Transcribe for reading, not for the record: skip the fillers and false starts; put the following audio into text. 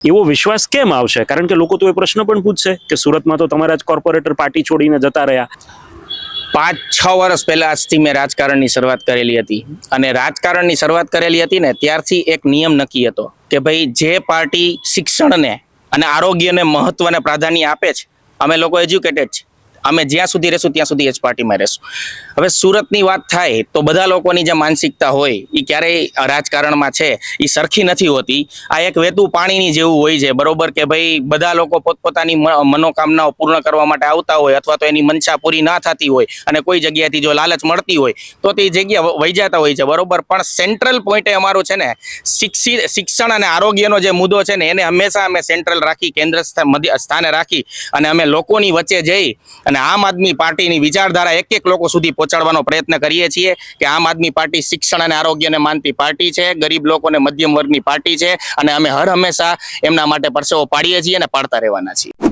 એવો વિશ્વાસ કેમ આવશે? કારણ કે લોકો તો એ પ્રશ્ન પણ પૂછશે કે સુરતમાં તો તમારા જ કોર્પોરેટર પાર્ટી છોડીને જતા રહ્યા. 5-6 વર્ષ પહેલા આજથી મેં રાજકારણની શરૂઆત કરેલી હતી અને રાજકારણની શરૂઆત કરેલી હતી ને ત્યારથી એક નિયમ નક્કી હતો કે ભાઈ જે પાર્ટી શિક્ષણને અને આરોગ્યને મહત્વને પ્રાધાન્ય આપે છે, અમે લોકો એજ્યુકેટેડ છે, અમે જ્યાં સુધી રહેશું ત્યાં સુધી એ જ પાર્ટીમાં રહેશું. હવે સુરતની વાત થાય તો બધા લોકોની જે માનસિકતા હોય એ ક્યારેય રાજકારણમાં છે એ સરખી નથી હોતી. આ એક વહેતું પાણીની જેવું હોય છે, બરોબર, કે ભાઈ બધા લોકો પોતપોતાની મનોકામનાઓ પૂર્ણ કરવા માટે આવતા હોય અથવા તો એની મનસા પૂરી ના થતી હોય અને કોઈ જગ્યાએથી જો લાલચ મળતી હોય તો તે જગ્યા વહી જતા હોય છે, બરોબર. પણ સેન્ટ્રલ પોઈન્ટે અમારું છે ને શિક્ષણ અને આરોગ્યનો જે મુદ્દો છે ને એને હંમેશા અમે સેન્ટ્રલ રાખી, કેન્દ્ર સ્થાને રાખી અને અમે લોકોની વચ્ચે જઈ અને આમ આદમી પાર્ટીની વિચારધારા એક લોકો સુધી પહોંચાડવાનો પ્રયત્ન કરીએ છીએ કે આમ આદમી પાર્ટી શિક્ષણ અને આરોગ્યને માનતી પાર્ટી છે, ગરીબ લોકોને મધ્યમ વર્ગની પાર્ટી છે અને અમે હર હંમેશા એમના માટે પરસેવો પાડીએ છીએ અને પાડતા રહેવાના છીએ.